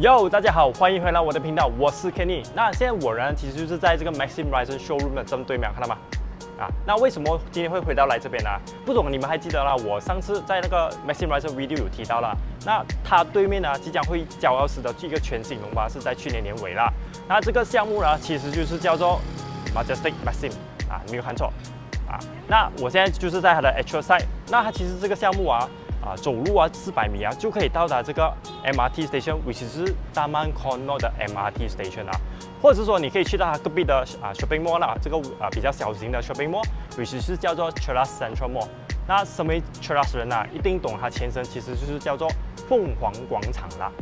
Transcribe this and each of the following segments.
Yo， 大家好，欢迎回来我的频道，我是 Kenny。那现在我呢，其实就是在这个 Maxim Ryzen Showroom 的正对面，看到吗？那为什么今天会回到来这边呢？不懂你们还记得啦？我上次在那个 Maxim Ryzen video 有提到了，那它对面呢即将会交要时的一个全新龙巴是在去年年尾啦。那这个项目呢，其实就是叫做 Majestic Maxim 你没有看错那我现在就是在它的 actual site， 那它其实这个项目走路400米就可以到达这个 MRT station，which 是 Taman Konno 的 MRT station 或者是说你可以去到它隔壁的shopping mall 啦，这个比较小型的 shopping mall，which 是叫做 Cheras Central Mall。那身为 Cheras 人一定懂它前身其实就是叫做凤凰广场啦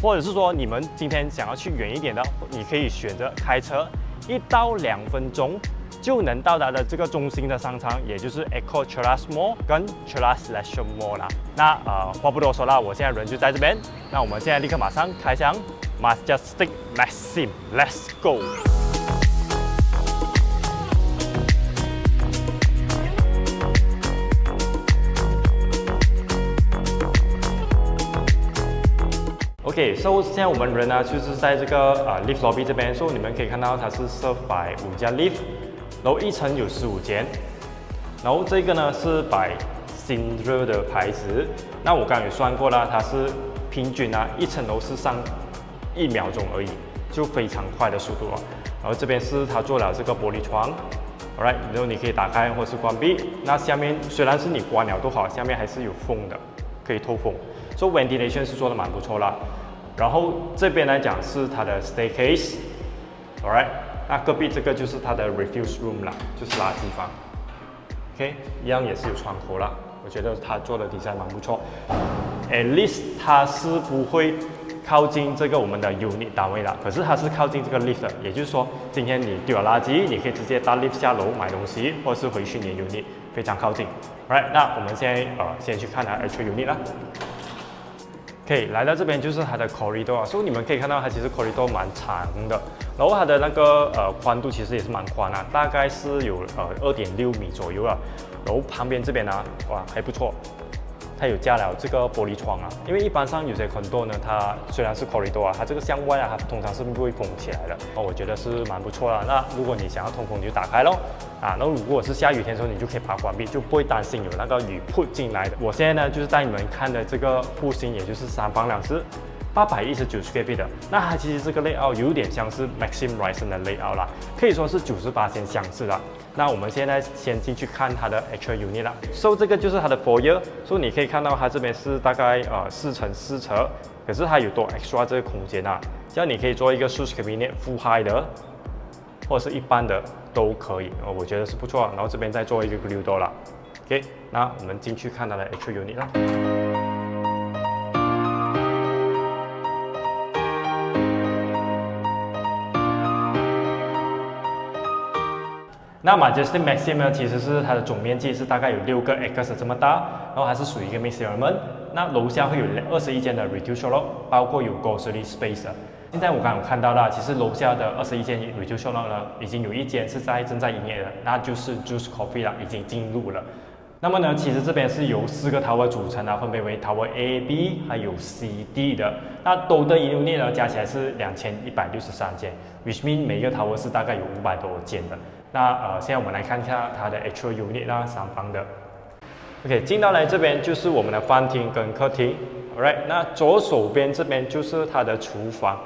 或者是说你们今天想要去远一点的，你可以选择开车1到2分钟就能到达的这个中心的商场，也就是 Eco Cheras Mall 跟 Cheras Leisure Mall 啦。那话不多说啦，我现在人就在这边。那我们现在立刻马上开箱 Majestic Maxim，Let's go！ OK，so 现在我们人就是在这个lift lobby 这边，所以你们可以看到它是设摆5架 lift。然后一层有15间，然后这个呢是摆新热的牌子。那我刚刚有算过了，它是平均一层楼是上1秒钟而已，就非常快的速度然后这边是它做了这个玻璃窗 ，alright， 然后你可以打开或是关闭。那下面虽然是你关了都好，下面还是有风的，可以透风，所以 ventilation 是做的蛮不错啦。然后这边来讲是它的 staircase，alright。那隔壁这个就是它的 refuse room 啦，就是垃圾房。OK， 一样也是有窗口啦。我觉得它做的design蛮不错。At least 它是不会靠近这个我们的 unit 单位啦，可是它是靠近这个 lift 的，也就是说，今天你丢了垃圾，你可以直接搭 lift 下楼买东西，或者是回去你的 unit， 非常靠近。Right， 那我们现在先去看它 actual unit 啦。OK， 来到这边就是它的 corridor 所以你们可以看到它其实 corridor 蛮长的，然后它的那个宽度其实也是蛮宽大概是有2.6米左右然后旁边这边哇还不错，它有加了这个玻璃窗因为一般上有些condo呢，它虽然是 corridor它这个向外它通常是不会封起来的我觉得是蛮不错的。那如果你想要通风，你就打开咯然后如果是下雨天的时候，你就可以把它关闭，就不会担心有那个雨扑进来的。我现在呢就是带你们看的这个户型，也就是3房2室819 square feet 的。那它其实这个 layout 有点像是 Maxim Ryzen 的 layout 啦，可以说是98%相似啦。那我们现在先进去看它的 actual unit 啦。So 这个就是它的 foyer， 所以你可以看到它这边是大概4x4尺，可是它有多 extra 这个空间这样你可以做一个 shoes cabinet full high 的，或者是一般的都可以我觉得是不错然后这边再做一个 grill door 啦。OK， 那我们进去看它的 actual unit 啦。那 Majestic Maxim 呢，其实是它的总面积是大概有6个 acres 这么大，然后它是属于一个 mixed development。那楼下会有21间的 retail shop， 包括有 grocery space 的。现在我刚刚有看到了，其实楼下的21间 retail shop 呢，已经有1间是正在营业的，那就是 Juice Coffee 啦，已经进入了。那么呢，其实这边是由4个 tower 组成分别为 Tower A、B 还有 C、D 的。那都的unit呢加起来是2163间 ，which mean 每个 tower 是大概有500多间的。那现在我们来看一下它的 actual unit 3房的。OK， 进到来这边就是我们的饭厅跟客厅 ，alright。那左手边这边就是它的厨房。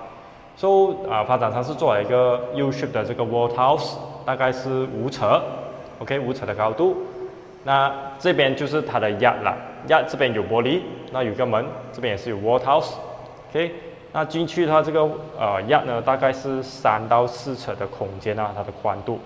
So 发展商是做了一个 U-shape 的这个 wall house， 大概是5尺 ，OK， 5尺的高度。那这边就是它的 yard 啦 ，yard 这边有玻璃，那有个门，这边也是有 wall house，OK。那进去它这个yard 呢，大概是3到4尺的空间它的宽度。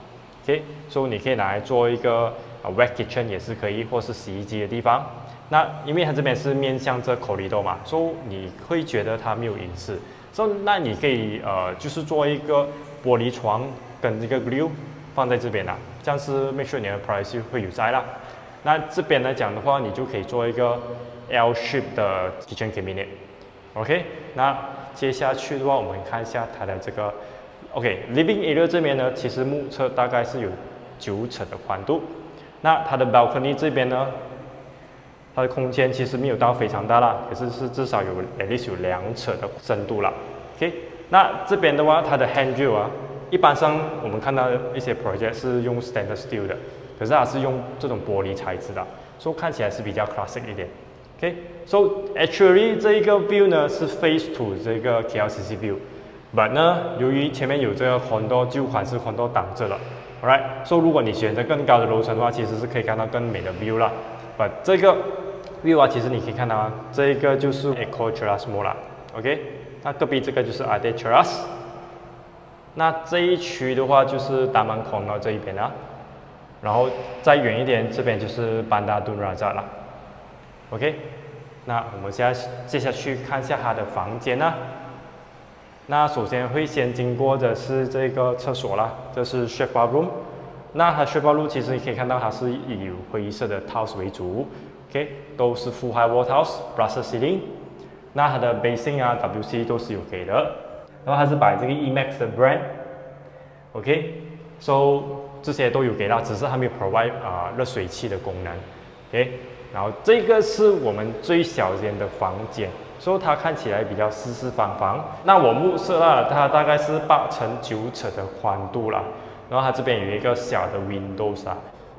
OK， 所以你可以拿来做一个wet kitchen 也是可以，或是洗衣机的地方。那因为它这边是面向这 corridor 嘛，所以你会觉得它没有隐私。所以那你可以就是做一个玻璃窗跟这个 grill 放在这边这样是 make sure 你的 privacy 会有在啦。那这边来讲的话，你就可以做一个 L shape 的 kitchen cabinet。OK， 那接下去的话，我们看一下它的这个。OK，living area 这边呢，其实目测大概是有9尺的宽度。那它的 balcony 这边呢，它它的空间其实没有到非常大啦，可是至少有 at least 有2尺的深度啦。OK， 那这边的话，它的 handrail 啊，一般上我们看到一些 project 是用 stainless steel 的，可是它是用这种玻璃材质的，所以看起来是比较 classic 一点。OK，so actually 这一个 view 呢是 face to 这个 KLCC view。But 呢，由于前面有这个很多旧款式很多挡着了 ，alright，so 如果你选择更高的楼层的话，其实是可以看到更美的 view 啦。But 这个 view 啊，其实你可以看到啊，这个就是 Eco Terrace Mall 啦 ，OK， 那隔壁这个就是 Ade Terrace， 那这一区的话就是 Taman Corner 这一边啊，然后再远一点，这边就是 Bandar Dun Razak 啦 ，OK， 那我们现在接下去看一下它的房间啊。那首先会先经过的是这个厕所啦，这是 chef bathroom。那它 chef bathroom 其实你可以看到它是以灰色的 tiles 为主 ，OK， 都是 full high wall tiles，brass ceiling。那它的 basin 啊、WC 都是有给的，然后它是摆这个 Emax 的 brand，OK，so 这些都有给到，只是还没有 provide 热水器的功能 ，OK。然后这个是我们最小间的房间。所以它看起来比较四四方方。那我目测了，它大概是8乘9尺的宽度啦。然后它这边有一个小的 windows 啊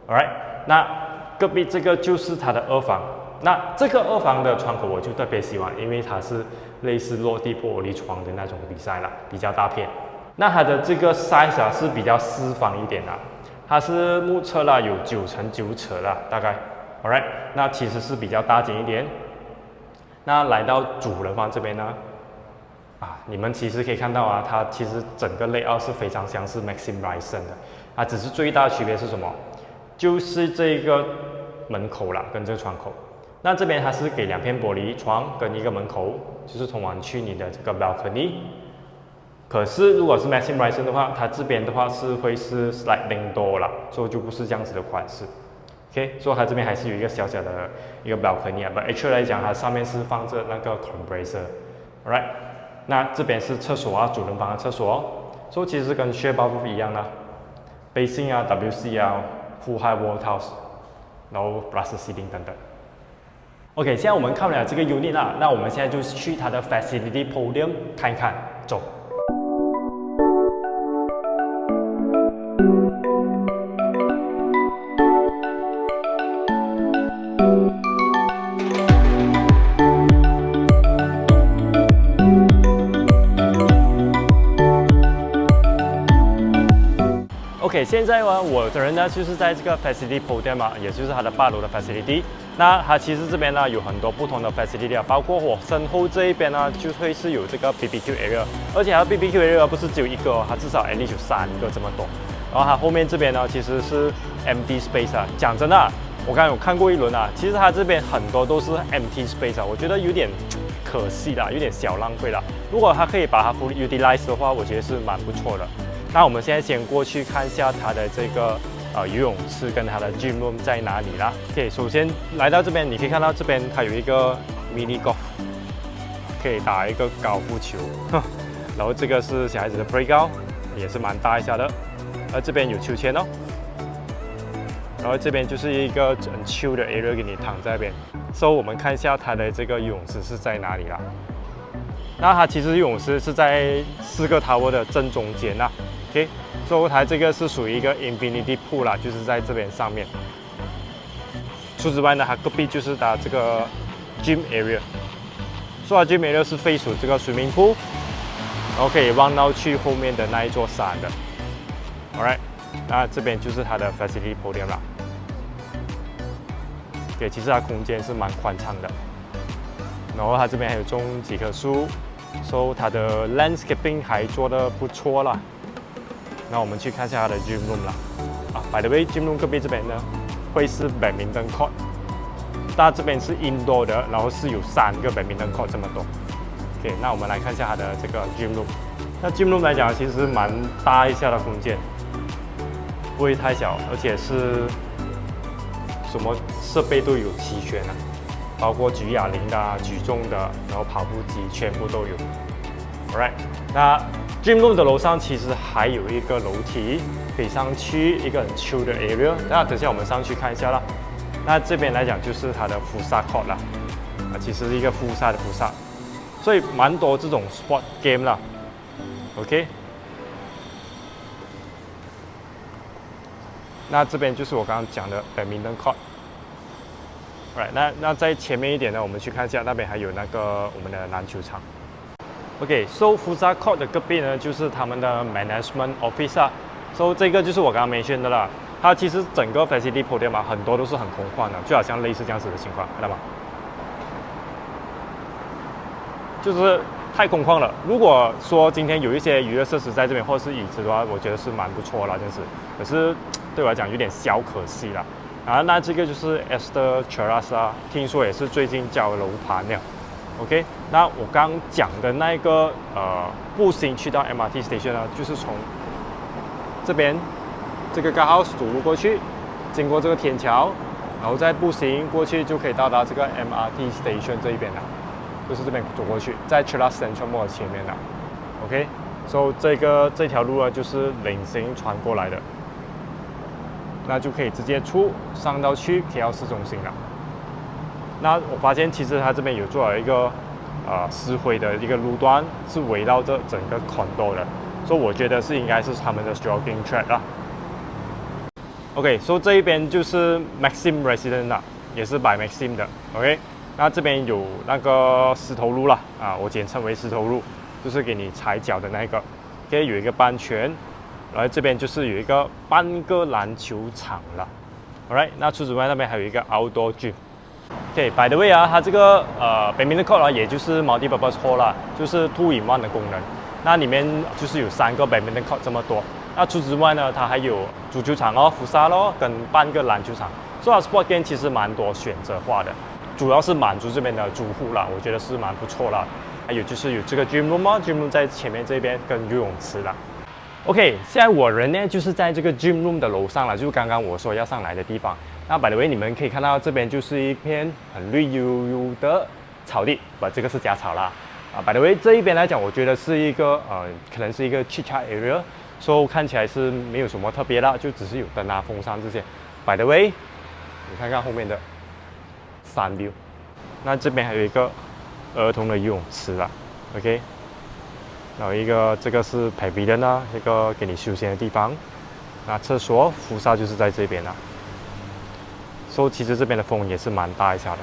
，alright。那隔壁这个就是它的2房。那这个2房的窗口我就特别喜欢，因为它是类似落地玻璃窗的那种design啦，比较大片。那它的这个 size 啊是比较4方一点啦，它是目测啦有9乘9尺啦，大概 ，alright。那其实是比较大间一点。那来到主人房这边呢，你们其实可以看到啊，它其实整个 layout 是非常相似 Maxim Ryerson 的，只是最大的区别是什么？就是这个门口啦，跟这个窗口。那这边它是给2片玻璃窗跟一个门口，就是通往去你的这个 balcony。可是如果是 Maxim Ryerson 的话，它这边的话会是 sliding door 啦，所以就不是这样子的款式。OK， 所以它这边还是有一个小小的一个 balcony 啊 ，but actually 来讲，它上面是放着那个 compressor，alright。那这边是厕所啊，主人房的厕所，所以其实跟 share bathroom 一样啦 ，basin 啊、WC 啊、full high wall tiles， 然后 brass ceiling 等等。OK， 现在我们看了这个 unit 啦，那我们现在就去它的 facility podium 看一看，走。OK， 现在呢，我的人呢就是在这个 facility podium 嘛，也就是它的8楼的 facility。那它其实这边呢有很多不同的 facility 啊，包括我身后这一边呢就会是有这个 BBQ area， 而且它的 BBQ area 不是只有一个，它至少 at least 有3个这么多。然后它后面这边呢其实是 empty space 啊。讲真的啊，我刚刚有看过一轮啊，其实它这边很多都是 empty space 啊，我觉得有点可惜啦，有点小浪费啦。如果它可以把它 fully utilize 的话，我觉得是蛮不错的。那我们现在先过去看一下它的这个游泳池跟它的 gym room 在哪里啦。OK， 首先来到这边，你可以看到这边它有一个 mini golf， 可以打一个高尔夫球。然后这个是小孩子的 playground， 也是蛮大一下的。而这边有秋千哦。然后这边就是一个很 chill 的 area， 给你躺在那边。So 我们看一下它的这个游泳池是在哪里啦。那它其实游泳池是在4个 tower 的正中间啦。OK， 所以它这个是属于一个 infinity pool 啦，就是在这边上面。除此之外呢，它隔壁就是它这个 gym area， 所以它 gym area 是face这个 swimming pool， 然后可以望到去后面的那一座山的。Alright， 那这边就是它的 facility podium 啦。对，其实它空间是蛮宽敞的，然后它这边还有种几棵树，所以它的 landscaping 还做得不错啦。那我们去看一下它的 gym room 啦。by the way， gym room 隔壁这边呢会是 badminton court， 它这边是 indoor 的，然后是有3个 badminton court 这么多。OK， 那我们来看一下它的这个 gym room。那 gym room 来讲，其实蛮大一下的空间，不会太小，而且是什么设备都有齐全啊，包括举哑铃的、举重的，然后跑步机全部都有。Alright， 那 gym room 的楼上其实还有一个楼梯可以上去，一个很 chill 的 area。那等下我们上去看一下啦。那这边来讲就是它的福萨 court 啦，其实是一个福萨的福萨，所以蛮多这种 sport game 啦。OK， 那这边就是我刚刚讲的 badminton court。Right， 那在前面一点呢，我们去看一下，那边还有那个我们的篮球场。OK，so 福萨 court 的隔壁呢，就是他们的 management office 啊。So 这个就是我刚刚mention的啦。它其实整个 facility podium 嘛，很多都是很空旷的，就好像类似这样子的情况，看到吗？就是太空旷了。如果说今天有一些娱乐设施在这边，或者是椅子的话，我觉得是蛮不错啦，真是。可是对我来讲有点小可惜啦。那这个就是 Esther Terrace 啊，听说也是最近交楼盘了。OK， 那我刚讲的那个步行去到 MRT station 呢，就是从这边这个 guardhouse 走路过去，经过这个天桥，然后再步行过去就可以到达这个 MRT station 这一边了，就是这边走过去，在 Terrace Central Mall 前面了。OK，so 这条路呢就是菱形穿过来的，那就可以直接上到去 KL 市中心了。那我发现其实它这边有做了一个石灰的一个路段，是围绕着整个 condo 的，所以我觉得应该是他们的 jogging track 啦。OK， 所以这一边就是 Maxim Residence 啦，也是 by Maxim 的。OK， 那这边有那个石头路啦，我简称为石头路，就是给你踩脚的那个。OK， 有一个半圈，然后这边就是有一个半个篮球场啦。Alright， 那除此之外那边还有一个 outdoor gym。OK，by the way 它这个badminton court 也就是 multi-purpose hall 啦，就是 2-in-1 的功能。那里面就是有3个 badminton court 这么多。那除此之外呢，它还有足球场福萨咯，跟半个篮球场。所以它 sport game 其实蛮多选择化的，主要是满足这边的住户啦，我觉得是蛮不错啦。还有就是有这个 gym room 啊 ，gym room 在前面这边跟游泳池啦。OK， 现在我人呢就是在这个 gym room 的楼上了，就是刚刚我说要上来的地方。那 by the way， 你们可以看到这边就是一片很绿油油的草地，这个是假草啦。by the way， 这一边来讲，我觉得是一个可能是一个 chit chat area， 所以看起来是没有什么特别的，就只是有灯啊、风扇这些。by the way， 你看看后面的山 view， 那这边还有一个儿童的游泳池啦 ，OK。然后这个是 pavilion 啊，一个给你休闲的地方。那厕所福萨就是在这边啦。所以其实这边的风也是蛮大一下的。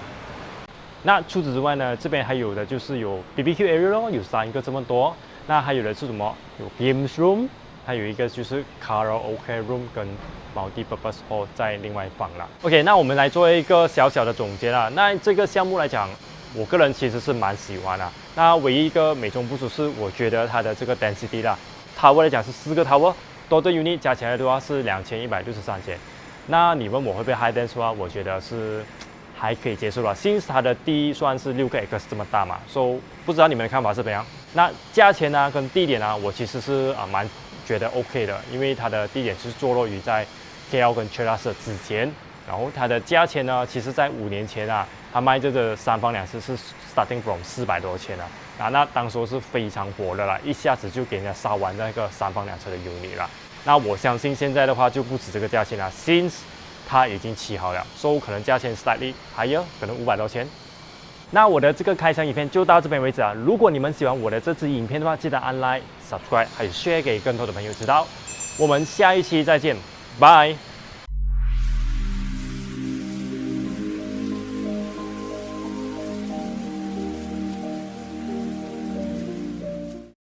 那除此之外呢，这边还有的就是有 BBQ area 咯，有3个这么多。那还有的是什么？有 games room， 还有一个就是卡拉 OK room 跟 multi-purpose hall 在另外一方啦。OK， 那我们来做一个小小的总结啦。那这个项目来讲，我个人其实是蛮喜欢的。那唯一一个美中不足是，我觉得它的这个 density 啦 ，tower 来讲是4个 tower，total unit 加起来的话是2163千。那你问我会不会 high dense 的话，我觉得是还可以接受了。since 它的地算是6个 acres 这么大嘛，所以不知道你们的看法是怎么样？那价钱呢跟地点呢，我其实是蛮觉得 OK 的，因为它的地点是坐落于在 KL 跟 Terrace 之间，然后它的价钱呢，其实在5年前它卖这个3房2室是 starting from 400多千那当时是非常火的啦，一下子就给人家烧完那个3房2室的unit啦。那我相信现在的话就不止这个价钱了 ，since 它已经起好了，所以可能价钱 slightly higher， 可能500多千。那我的这个开箱影片就到这边为止啊。如果你们喜欢我的这支影片的话，记得按 like、subscribe， 还有 share 给更多的朋友知道。我们下一期再见，拜。